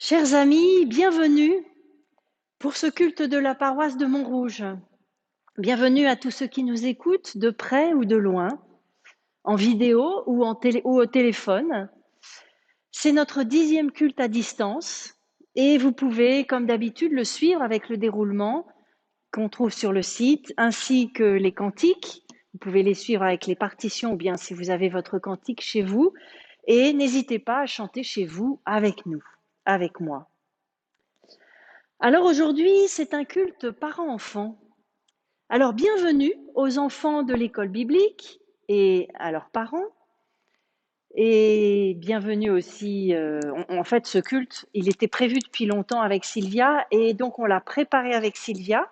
Chers amis, bienvenue pour ce culte de la paroisse de Montrouge. Bienvenue à tous ceux qui nous écoutent de près ou de loin, en vidéo ou au téléphone. C'est notre 10e culte à distance et vous pouvez, comme d'habitude, le suivre avec le déroulement qu'on trouve sur le site, ainsi que les cantiques. Vous pouvez les suivre avec les partitions ou bien si vous avez votre cantique chez vous. Et n'hésitez pas à chanter chez vous avec nous, avec moi. Alors aujourd'hui, c'est un culte parents-enfants. Alors bienvenue aux enfants de l'école biblique et à leurs parents. Et bienvenue aussi, en fait ce culte, il était prévu depuis longtemps avec Sylvia et donc on l'a préparé avec Sylvia.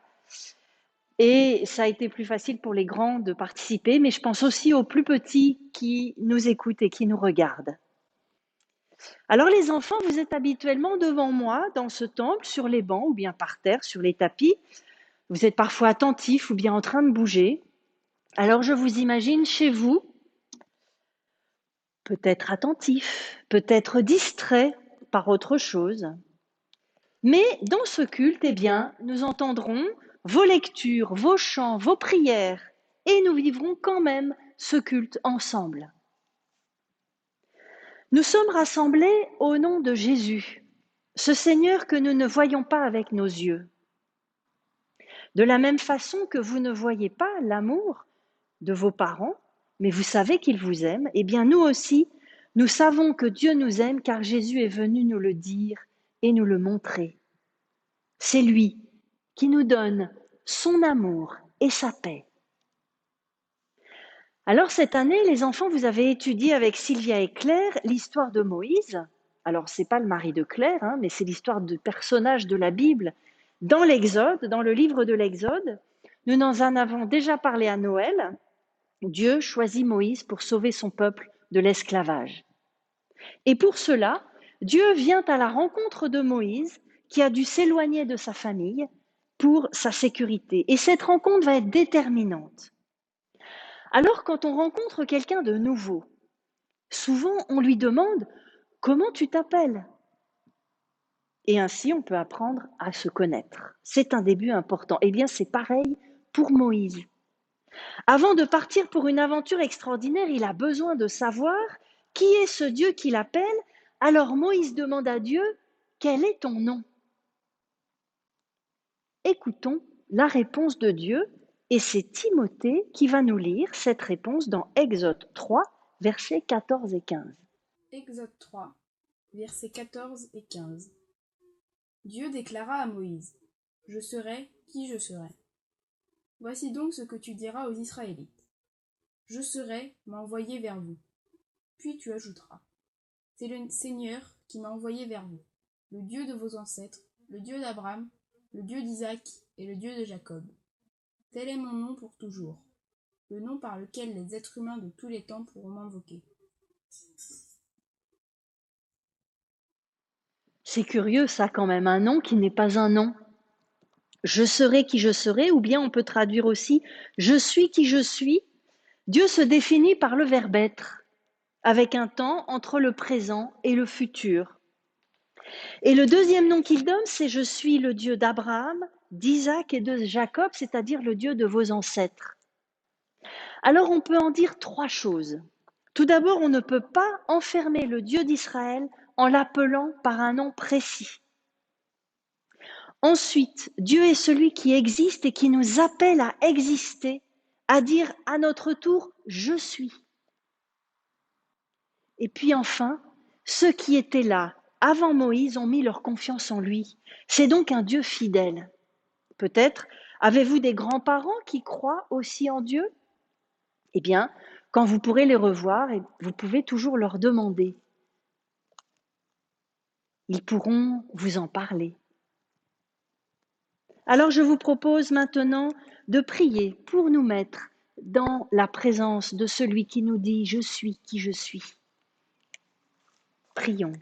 Et ça a été plus facile pour les grands de participer, mais je pense aussi aux plus petits qui nous écoutent et qui nous regardent. Alors les enfants, vous êtes habituellement devant moi dans ce temple, sur les bancs ou bien par terre, sur les tapis. Vous êtes parfois attentifs ou bien en train de bouger. Alors je vous imagine chez vous, peut-être attentif, peut-être distrait par autre chose. Mais dans ce culte, eh bien, nous entendrons vos lectures, vos chants, vos prières, et nous vivrons quand même ce culte ensemble. Nous sommes rassemblés au nom de Jésus, ce Seigneur que nous ne voyons pas avec nos yeux. De la même façon que vous ne voyez pas l'amour de vos parents, mais vous savez qu'ils vous aiment, eh bien nous aussi, nous savons que Dieu nous aime car Jésus est venu nous le dire et nous le montrer. C'est lui qui nous donne son amour et sa paix. Alors cette année, les enfants, vous avez étudié avec Sylvia et Claire l'histoire de Moïse. Alors c'est pas le mari de Claire, mais c'est l'histoire de personnages de la Bible dans l'Exode, dans le livre de l'Exode. Nous en avons déjà parlé à Noël. Dieu choisit Moïse pour sauver son peuple de l'esclavage. Et pour cela, Dieu vient à la rencontre de Moïse qui a dû s'éloigner de sa famille pour sa sécurité. Et cette rencontre va être déterminante. Alors quand on rencontre quelqu'un de nouveau, souvent on lui demande « Comment tu t'appelles ?» Et ainsi on peut apprendre à se connaître. C'est un début important. Eh bien c'est pareil pour Moïse. Avant de partir pour une aventure extraordinaire, il a besoin de savoir qui est ce Dieu qui l'appelle. Alors Moïse demande à Dieu, quel est ton nom? Écoutons la réponse de Dieu et c'est Timothée qui va nous lire cette réponse dans Exode 3, versets 14 et 15. Exode 3, versets 14 et 15. Dieu déclara à Moïse, « Je serai qui je serai. Voici donc ce que tu diras aux Israélites. Je serai m'a envoyé vers vous. Puis tu ajouteras, c'est le Seigneur qui m'a envoyé vers vous, le Dieu de vos ancêtres, le Dieu d'Abraham, le Dieu d'Isaac et le Dieu de Jacob. Tel est mon nom pour toujours, le nom par lequel les êtres humains de tous les temps pourront m'invoquer. » C'est curieux ça quand même, un nom qui n'est pas un nom. Je serai qui je serai, ou bien on peut traduire aussi je suis qui je suis. Dieu se définit par le verbe être, avec un temps entre le présent et le futur. Et le deuxième nom qu'il donne, c'est je suis le Dieu d'Abraham, d'Isaac et de Jacob, c'est-à-dire le Dieu de vos ancêtres. Alors on peut en dire trois choses. Tout d'abord, on ne peut pas enfermer le Dieu d'Israël en l'appelant par un nom précis. Ensuite, Dieu est celui qui existe et qui nous appelle à exister, à dire à notre tour « je suis ». Et puis enfin, ceux qui étaient là avant Moïse ont mis leur confiance en lui. C'est donc un Dieu fidèle. Peut-être avez-vous des grands-parents qui croient aussi en Dieu? Eh bien, quand vous pourrez les revoir, vous pouvez toujours leur demander. Ils pourront vous en parler. Alors je vous propose maintenant de prier pour nous mettre dans la présence de celui qui nous dit « Je suis qui je suis ». Prions.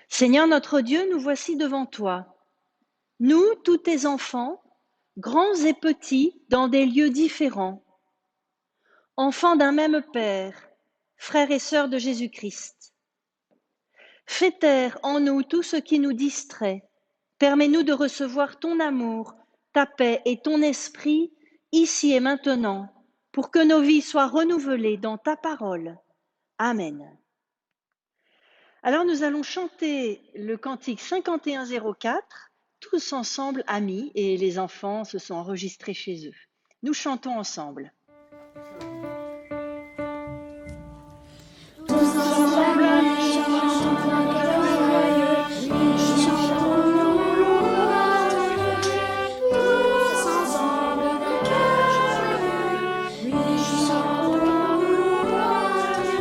Seigneur notre Dieu, nous voici devant toi. Nous, tous tes enfants, grands et petits, dans des lieux différents, enfants d'un même Père, frères et sœurs de Jésus-Christ. Fais taire en nous tout ce qui nous distrait. Permets-nous de recevoir ton amour, ta paix et ton esprit ici et maintenant, pour que nos vies soient renouvelées dans ta parole. Amen. Alors nous allons chanter le cantique 5104, tous ensemble amis, et les enfants se sont enregistrés chez eux. Nous chantons ensemble. Tous ensemble amis, chantons un cœur joyeux, oui, chantons nos louanges à Dieu. Tous ensemble d'un cœur joyeux, oui, chantons nos louanges à Dieu.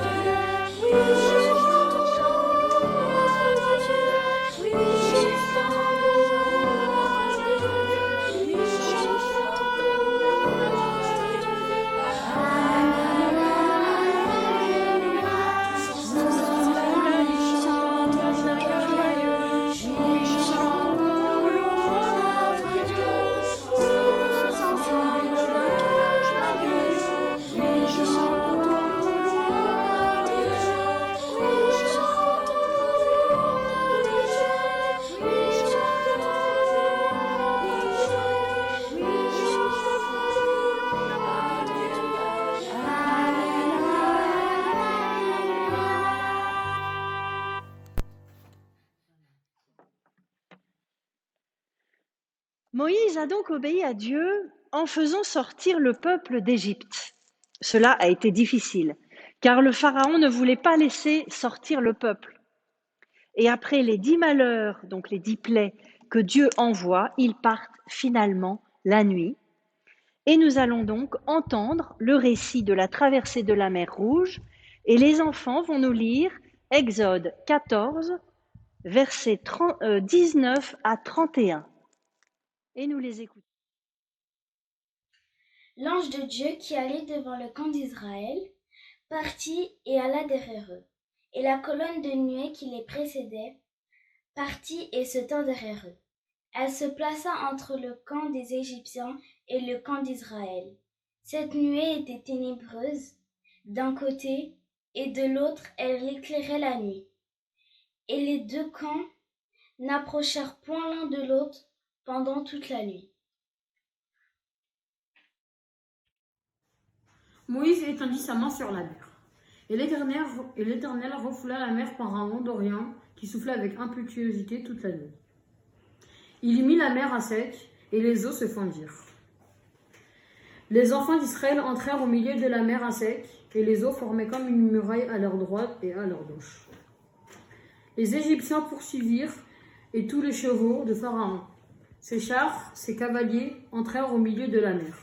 Oui, chantons nos louanges à Dieu. Oui, chantons nos louanges à Dieu. Oui, chantons nos louanges à Dieu. Alléluia, alléluia. Tous ensemble amis, chantons un cœur joyeux. Oui, chantons nos louanges à Dieu. Tous ensemble d'un cœur joyeux. Oui, chantons nos louanges à Dieu. Oui, chantons nos louanges à Dieu. Oui, chantons nos louanges à Dieu. Oui, chantons Moïse a donc obéi à Dieu en faisant sortir le peuple d'Égypte. Cela a été difficile, car le Pharaon ne voulait pas laisser sortir le peuple. Et après les 10 malheurs, donc les 10 plaies que Dieu envoie, ils partent finalement la nuit. Et nous allons donc entendre le récit de la traversée de la mer Rouge, et les enfants vont nous lire Exode 14, versets 19 à 31. Et nous les écoutons. L'ange de Dieu qui allait devant le camp d'Israël partit et alla derrière eux. Et la colonne de nuée qui les précédait partit et se tint derrière eux. Elle se plaça entre le camp des Égyptiens et le camp d'Israël. Cette nuée était ténébreuse d'un côté et de l'autre elle éclairait la nuit. Et les deux camps n'approchèrent point l'un de l'autre pendant toute la nuit. Moïse étendit sa main sur la mer. Et l'Éternel refoula la mer par un vent d'Orient qui soufflait avec impétuosité toute la nuit. Il y mit la mer à sec, et les eaux se fendirent. Les enfants d'Israël entrèrent au milieu de la mer à sec, et les eaux formaient comme une muraille à leur droite et à leur gauche. Les Égyptiens poursuivirent, et tous les chevaux de Pharaon, ses chars, ses cavaliers, entrèrent au milieu de la mer.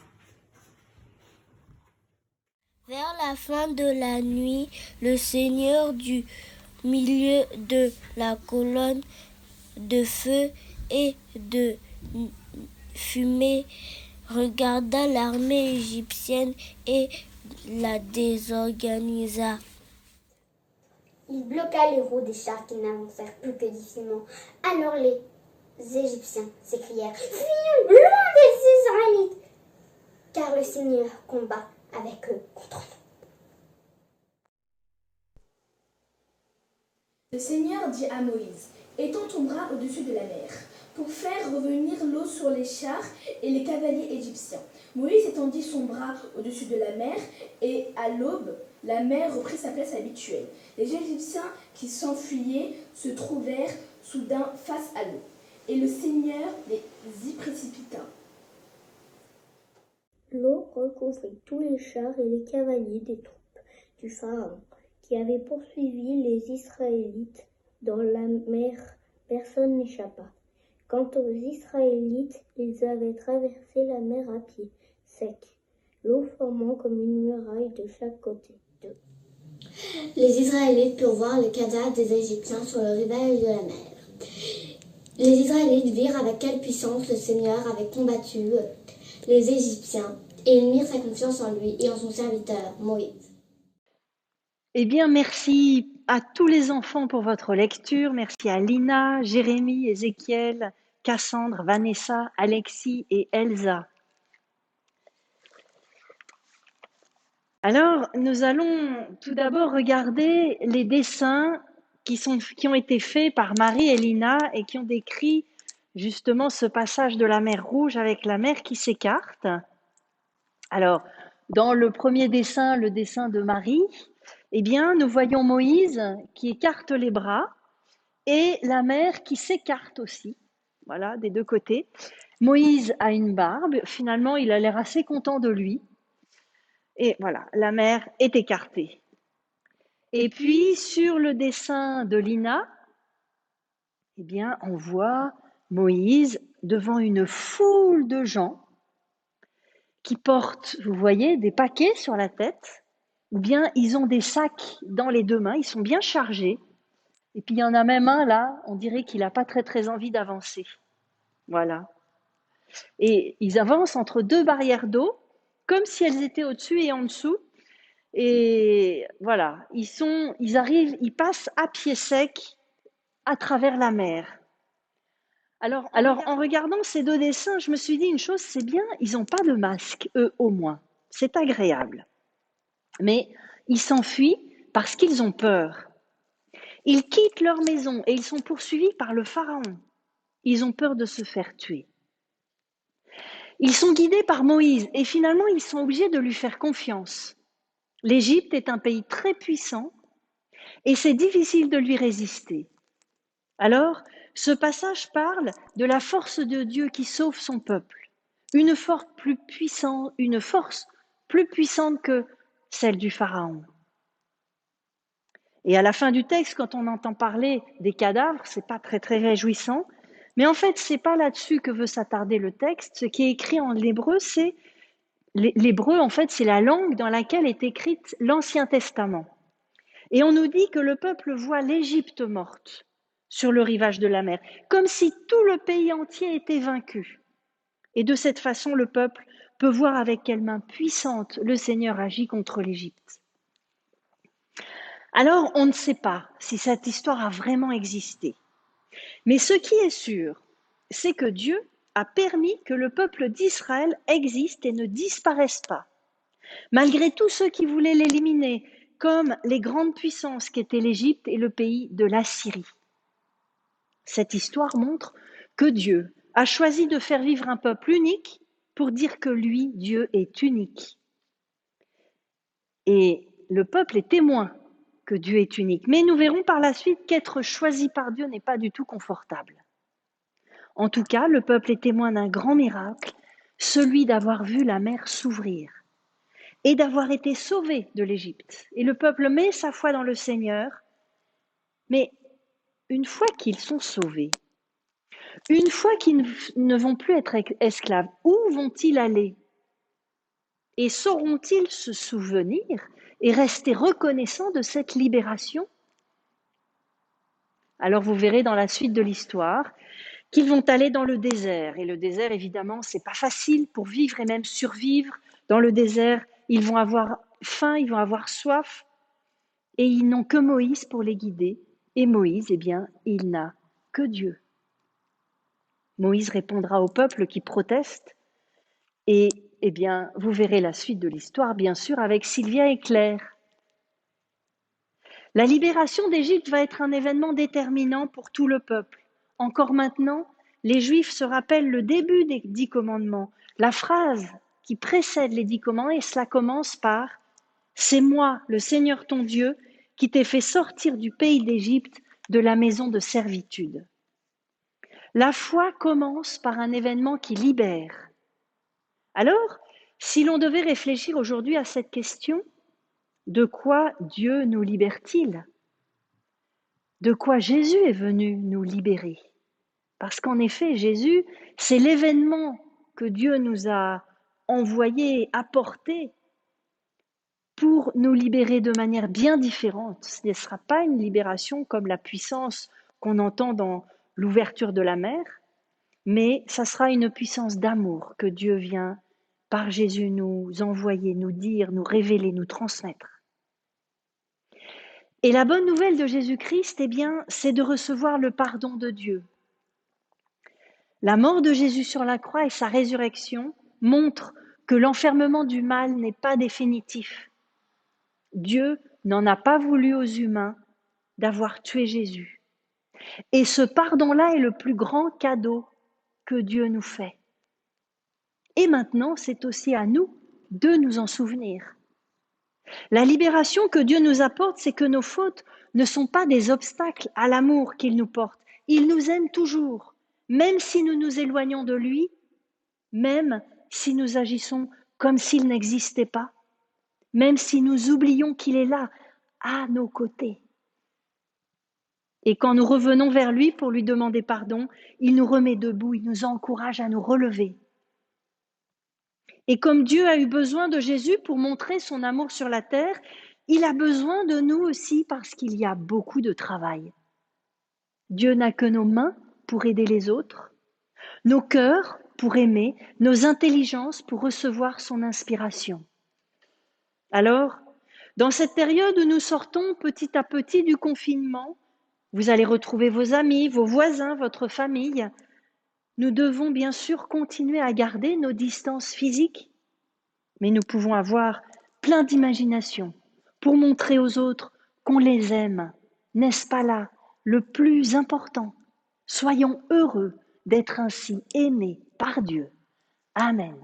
Vers la fin de la nuit, le Seigneur du milieu de la colonne de feu et de fumée regarda l'armée égyptienne et la désorganisa. Il bloqua les roues des chars qui n'avancèrent plus que difficilement. Alors les Égyptiens s'écrièrent « Fuyons, loin des Israélites !» car le Seigneur combat avec eux contre nous. Le Seigneur dit à Moïse, étends ton bras au-dessus de la mer, pour faire revenir l'eau sur les chars et les cavaliers égyptiens. Moïse étendit son bras au-dessus de la mer, et à l'aube, la mer reprit sa place habituelle. Les Égyptiens qui s'enfuyaient se trouvèrent soudain face à l'eau, et le Seigneur les y précipita. L'eau recouvrit tous les chars et les cavaliers des troupes du Pharaon, qui avaient poursuivi les Israélites dans la mer. Personne n'échappa. Quant aux Israélites, ils avaient traversé la mer à pied, sec, l'eau formant comme une muraille de chaque côté d'eux. Les Israélites purent voir les cadavres des Égyptiens sur le rivage de la mer. Les Israélites virent avec quelle puissance le Seigneur avait combattu les Égyptiens, et ils mirent sa confiance en lui et en son serviteur, Moïse. Eh bien, merci à tous les enfants pour votre lecture. Merci à Lina, Jérémie, Ézéchiel, Cassandre, Vanessa, Alexis et Elsa. Alors, nous allons tout d'abord regarder les dessins qui ont été faits par Marie et Lina et qui ont décrit justement ce passage de la mer Rouge avec la mer qui s'écarte. Alors, dans le premier dessin, le dessin de Marie, eh bien, nous voyons Moïse qui écarte les bras et la mer qui s'écarte aussi, voilà, des deux côtés. Moïse a une barbe, finalement, il a l'air assez content de lui. Et voilà, la mer est écartée. Et puis, sur le dessin de Lina, eh bien, on voit Moïse devant une foule de gens qui portent, vous voyez, des paquets sur la tête, ou bien ils ont des sacs dans les deux mains, ils sont bien chargés. Et puis il y en a même un là, on dirait qu'il n'a pas très envie d'avancer. Voilà. Et ils avancent entre deux barrières d'eau, comme si elles étaient au-dessus et en dessous. Et voilà, ils passent à pied sec à travers la mer. Alors, en regardant ces deux dessins, je me suis dit une chose, c'est bien, ils n'ont pas de masque, eux au moins. C'est agréable. Mais ils s'enfuient parce qu'ils ont peur. Ils quittent leur maison et ils sont poursuivis par le Pharaon. Ils ont peur de se faire tuer. Ils sont guidés par Moïse et finalement ils sont obligés de lui faire confiance. L'Égypte est un pays très puissant et c'est difficile de lui résister. Alors, ce passage parle de la force de Dieu qui sauve son peuple, une force plus puissante que celle du Pharaon. Et à la fin du texte, quand on entend parler des cadavres, c'est pas très réjouissant. Mais en fait, c'est pas là-dessus que veut s'attarder le texte. Ce qui est écrit en hébreu, c'est l'hébreu, en fait, c'est la langue dans laquelle est écrite l'Ancien Testament. Et on nous dit que le peuple voit l'Égypte morte sur le rivage de la mer, comme si tout le pays entier était vaincu. Et de cette façon, le peuple peut voir avec quelle main puissante le Seigneur agit contre l'Égypte. Alors, on ne sait pas si cette histoire a vraiment existé. Mais ce qui est sûr, c'est que Dieu a permis que le peuple d'Israël existe et ne disparaisse pas, malgré tous ceux qui voulaient l'éliminer, comme les grandes puissances qu'étaient l'Égypte et le pays de l'Assyrie. Cette histoire montre que Dieu a choisi de faire vivre un peuple unique pour dire que lui, Dieu, est unique. Et le peuple est témoin que Dieu est unique. Mais nous verrons par la suite qu'être choisi par Dieu n'est pas du tout confortable. En tout cas, le peuple est témoin d'un grand miracle, celui d'avoir vu la mer s'ouvrir et d'avoir été sauvé de l'Égypte. Et le peuple met sa foi dans le Seigneur, mais une fois qu'ils sont sauvés, une fois qu'ils ne vont plus être esclaves, où vont-ils aller? Et sauront-ils se souvenir et rester reconnaissants de cette libération? Alors vous verrez dans la suite de l'histoire qu'ils vont aller dans le désert. Et le désert, évidemment, c'est pas facile pour vivre et même survivre. Dans le désert, ils vont avoir faim, ils vont avoir soif, et ils n'ont que Moïse pour les guider. Et Moïse, eh bien, il n'a que Dieu. Moïse répondra au peuple qui proteste, et eh bien, vous verrez la suite de l'histoire, bien sûr, avec Sylvia et Claire. La libération d'Égypte va être un événement déterminant pour tout le peuple. Encore maintenant, les Juifs se rappellent le début des 10 commandements, la phrase qui précède les 10 commandements, et cela commence par « C'est moi, le Seigneur ton Dieu, qui t'ai fait sortir du pays d'Égypte, de la maison de servitude. » La foi commence par un événement qui libère. Alors, si l'on devait réfléchir aujourd'hui à cette question, de quoi Dieu nous libère-t-il? De quoi Jésus est venu nous libérer? Parce qu'en effet, Jésus, c'est l'événement que Dieu nous a envoyé, apporté pour nous libérer de manière bien différente. Ce ne sera pas une libération comme la puissance qu'on entend dans l'ouverture de la mer, mais ça sera une puissance d'amour que Dieu vient par Jésus nous envoyer, nous dire, nous révéler, nous transmettre. Et la bonne nouvelle de Jésus-Christ, eh bien, c'est de recevoir le pardon de Dieu. La mort de Jésus sur la croix et sa résurrection montrent que l'enfermement du mal n'est pas définitif. Dieu n'en a pas voulu aux humains d'avoir tué Jésus. Et ce pardon-là est le plus grand cadeau que Dieu nous fait. Et maintenant, c'est aussi à nous de nous en souvenir. La libération que Dieu nous apporte, c'est que nos fautes ne sont pas des obstacles à l'amour qu'il nous porte. Il nous aime toujours, même si nous nous éloignons de lui, même si nous agissons comme s'il n'existait pas, même si nous oublions qu'il est là, à nos côtés. Et quand nous revenons vers lui pour lui demander pardon, il nous remet debout, il nous encourage à nous relever. Et comme Dieu a eu besoin de Jésus pour montrer son amour sur la terre, il a besoin de nous aussi parce qu'il y a beaucoup de travail. Dieu n'a que nos mains pour aider les autres, nos cœurs pour aimer, nos intelligences pour recevoir son inspiration. Alors, dans cette période où nous sortons petit à petit du confinement, vous allez retrouver vos amis, vos voisins, votre famille. Nous devons bien sûr continuer à garder nos distances physiques, mais nous pouvons avoir plein d'imagination pour montrer aux autres qu'on les aime. N'est-ce pas là le plus important? Soyons heureux d'être ainsi aimés par Dieu. Amen.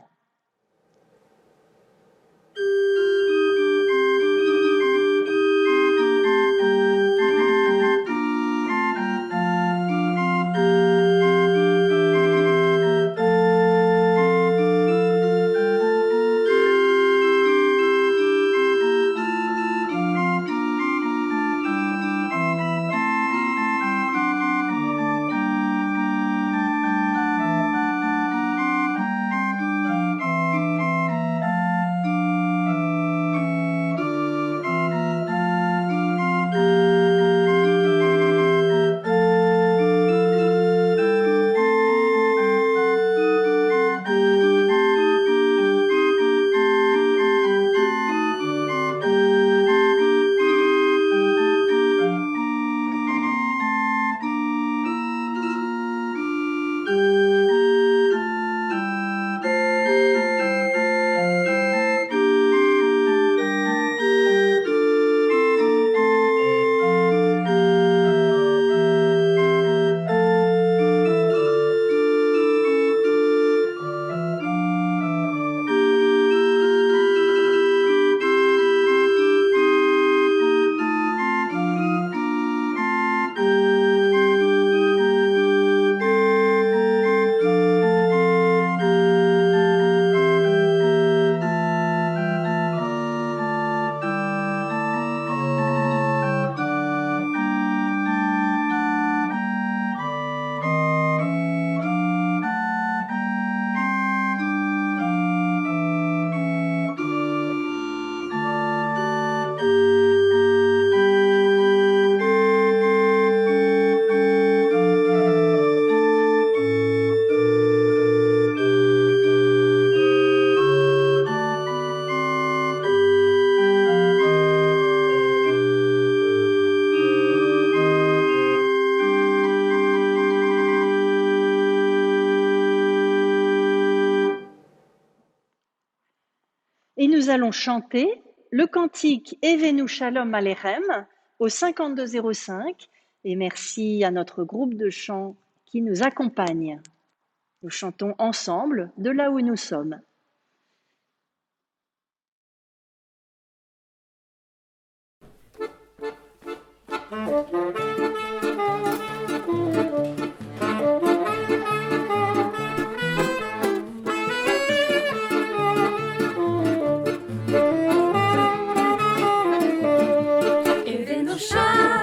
Et nous allons chanter le cantique Evenu Shalom Alechem au 5205. Et merci à notre groupe de chant qui nous accompagne. Nous chantons ensemble de là où nous sommes. Shalom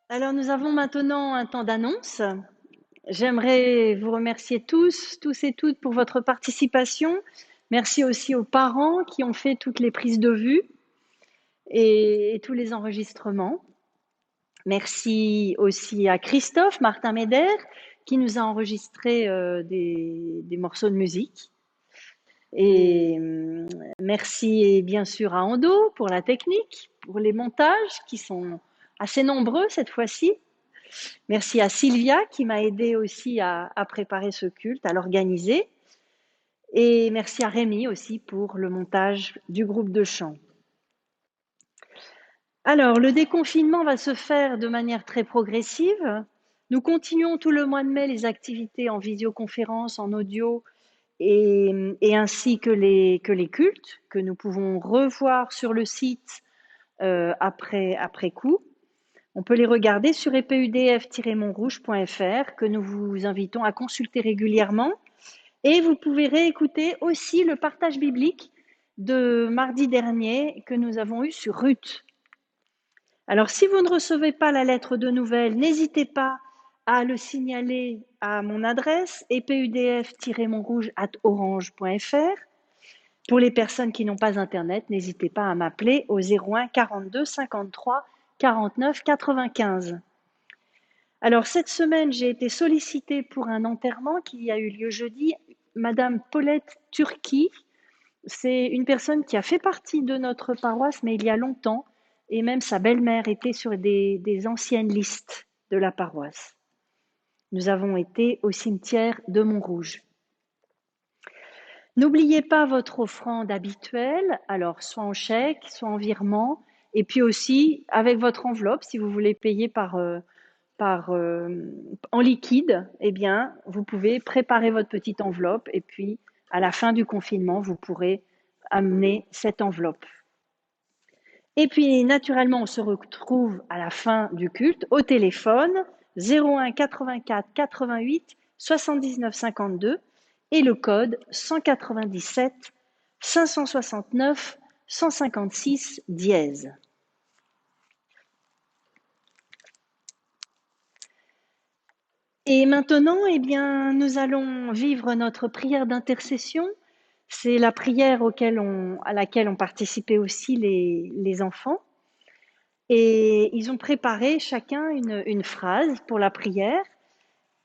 Alors nous avons maintenant un temps d'annonce. J'aimerais vous remercier tous et toutes pour votre participation. Merci aussi aux parents qui ont fait toutes les prises de vue et tous les enregistrements. Merci aussi à Christophe Martin-Médère qui nous a enregistré des morceaux de musique. Et merci bien sûr à Ando pour la technique, pour les montages qui sont assez nombreux cette fois-ci. Merci à Sylvia qui m'a aidé aussi à préparer ce culte, à l'organiser. Et merci à Rémi aussi pour le montage du groupe de chant. Alors, le déconfinement va se faire de manière très progressive. Nous continuons tout le mois de mai les activités en visioconférence, en audio et ainsi que les cultes que nous pouvons revoir sur le site après coup. On peut les regarder sur epudf-montrouge.fr que nous vous invitons à consulter régulièrement. Et vous pouvez réécouter aussi le partage biblique de mardi dernier que nous avons eu sur Ruth. Alors, si vous ne recevez pas la lettre de nouvelles, n'hésitez pas à le signaler à mon adresse epudf-montrouge@orange.fr. Pour les personnes qui n'ont pas Internet, n'hésitez pas à m'appeler au 01 42 53 49 95. Alors, cette semaine, j'ai été sollicitée pour un enterrement qui a eu lieu jeudi. Madame Paulette Turki, c'est une personne qui a fait partie de notre paroisse, mais il y a longtemps, et même sa belle-mère était sur des anciennes listes de la paroisse. Nous avons été au cimetière de Montrouge. N'oubliez pas votre offrande habituelle, alors soit en chèque, soit en virement, et puis aussi avec votre enveloppe, si vous voulez payer en liquide, eh bien, vous pouvez préparer votre petite enveloppe et puis à la fin du confinement, vous pourrez amener cette enveloppe. Et puis, naturellement, on se retrouve à la fin du culte au téléphone 01 84 88 79 52 et le code 197 569 156 dièse. Et maintenant, eh bien, nous allons vivre notre prière d'intercession. C'est la prière à laquelle ont participé aussi les enfants. Et ils ont préparé chacun une phrase pour la prière.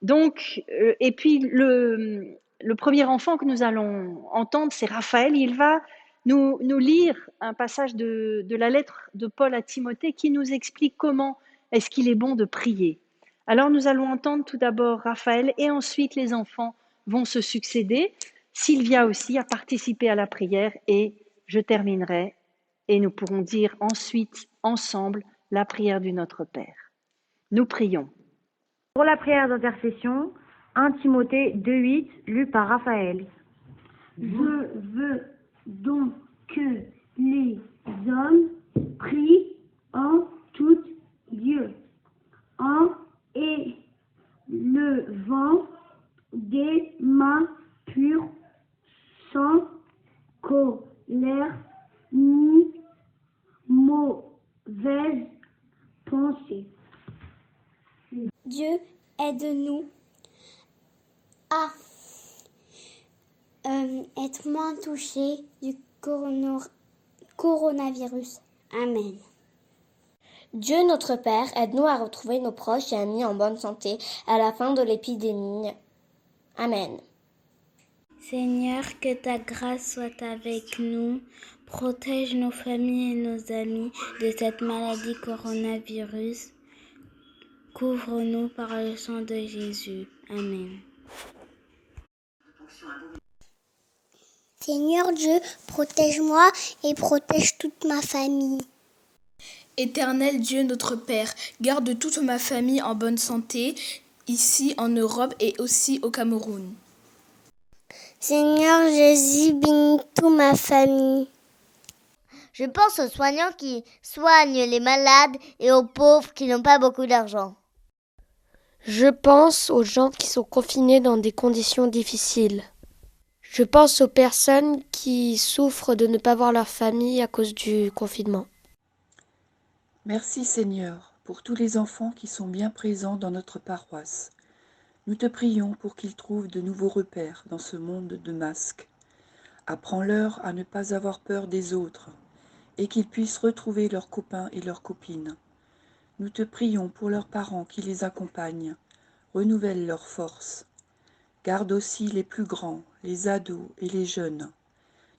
Donc, et puis le premier enfant que nous allons entendre, c'est Raphaël. Il va nous lire un passage de la lettre de Paul à Timothée qui nous explique comment est-ce qu'il est bon de prier. Alors nous allons entendre tout d'abord Raphaël et ensuite les enfants vont se succéder. Sylvia aussi a participé à la prière et je terminerai et nous pourrons dire ensuite ensemble la prière du Notre Père. Nous prions. Pour la prière d'intercession, 1 Timothée 2,8, lu par Raphaël. Je veux donc que les hommes prient en tout lieu, en élevant des mains pures, sans colère ni mauvaise pensée. Dieu, aide-nous à être moins touchés du coronavirus. Amen. Dieu notre Père, aide-nous à retrouver nos proches et amis en bonne santé à la fin de l'épidémie. Amen. Seigneur, que ta grâce soit avec nous. Protège nos familles et nos amis de cette maladie coronavirus. Couvre-nous par le sang de Jésus. Amen. Seigneur Dieu, protège-moi et protège toute ma famille. Éternel Dieu notre Père, garde toute ma famille en bonne santé, ici en Europe et aussi au Cameroun. Seigneur Jésus, bénis toute ma famille. Je pense aux soignants qui soignent les malades et aux pauvres qui n'ont pas beaucoup d'argent. Je pense aux gens qui sont confinés dans des conditions difficiles. Je pense aux personnes qui souffrent de ne pas voir leur famille à cause du confinement. Merci Seigneur pour tous les enfants qui sont bien présents dans notre paroisse. Nous te prions pour qu'ils trouvent de nouveaux repères dans ce monde de masques. Apprends-leur à ne pas avoir peur des autres et qu'ils puissent retrouver leurs copains et leurs copines. Nous te prions pour leurs parents qui les accompagnent, renouvelle leurs forces. Garde aussi les plus grands, les ados et les jeunes.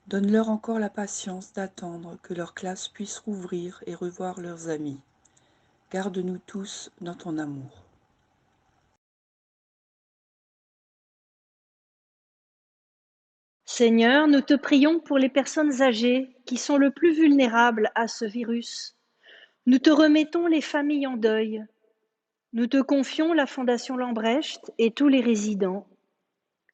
Donne-leur encore la patience d'attendre que leur classe puisse rouvrir et revoir leurs amis. Garde-nous tous dans ton amour. Seigneur, nous te prions pour les personnes âgées qui sont le plus vulnérables à ce virus. Nous te remettons les familles en deuil. Nous te confions la Fondation Lambrecht et tous les résidents.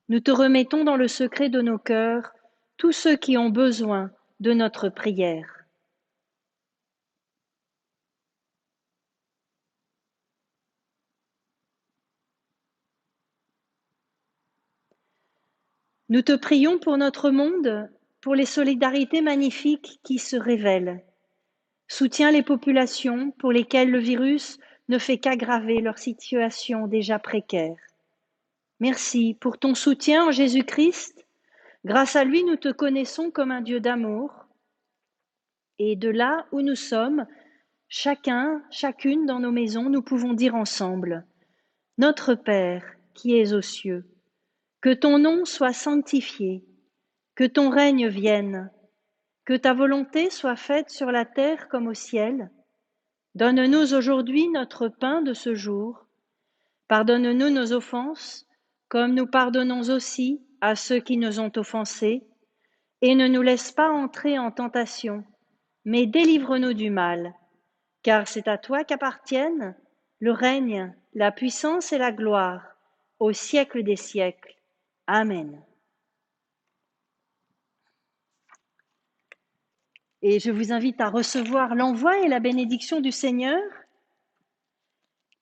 Nous te remettons dans le secret de nos cœurs tous ceux qui ont besoin de notre prière. Nous te prions pour notre monde, pour les solidarités magnifiques qui se révèlent. Soutiens les populations pour lesquelles le virus ne fait qu'aggraver leur situation déjà précaire. Merci pour ton soutien en Jésus-Christ. Grâce à lui, nous te connaissons comme un Dieu d'amour. Et de là où nous sommes, chacun, chacune dans nos maisons, nous pouvons dire ensemble, Notre Père qui es aux cieux, que ton nom soit sanctifié, que ton règne vienne, que ta volonté soit faite sur la terre comme au ciel. Donne-nous aujourd'hui notre pain de ce jour. Pardonne-nous nos offenses, comme nous pardonnons aussi à ceux qui nous ont offensés. Et ne nous laisse pas entrer en tentation, mais délivre-nous du mal. Car c'est à toi qu'appartiennent le règne, la puissance et la gloire, au siècle des siècles. Amen. Et je vous invite à recevoir l'envoi et la bénédiction du Seigneur.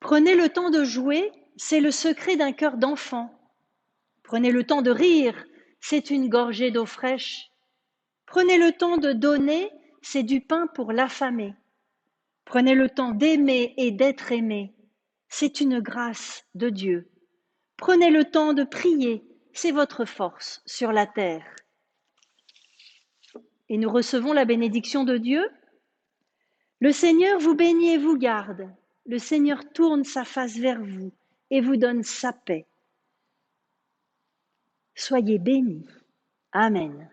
Prenez le temps de jouer, c'est le secret d'un cœur d'enfant. Prenez le temps de rire, c'est une gorgée d'eau fraîche. Prenez le temps de donner, c'est du pain pour l'affamé. Prenez le temps d'aimer et d'être aimé, c'est une grâce de Dieu. Prenez le temps de prier, c'est votre force sur la terre. Et nous recevons la bénédiction de Dieu. Le Seigneur vous bénit et vous garde. Le Seigneur tourne sa face vers vous et vous donne sa paix. Soyez bénis. Amen.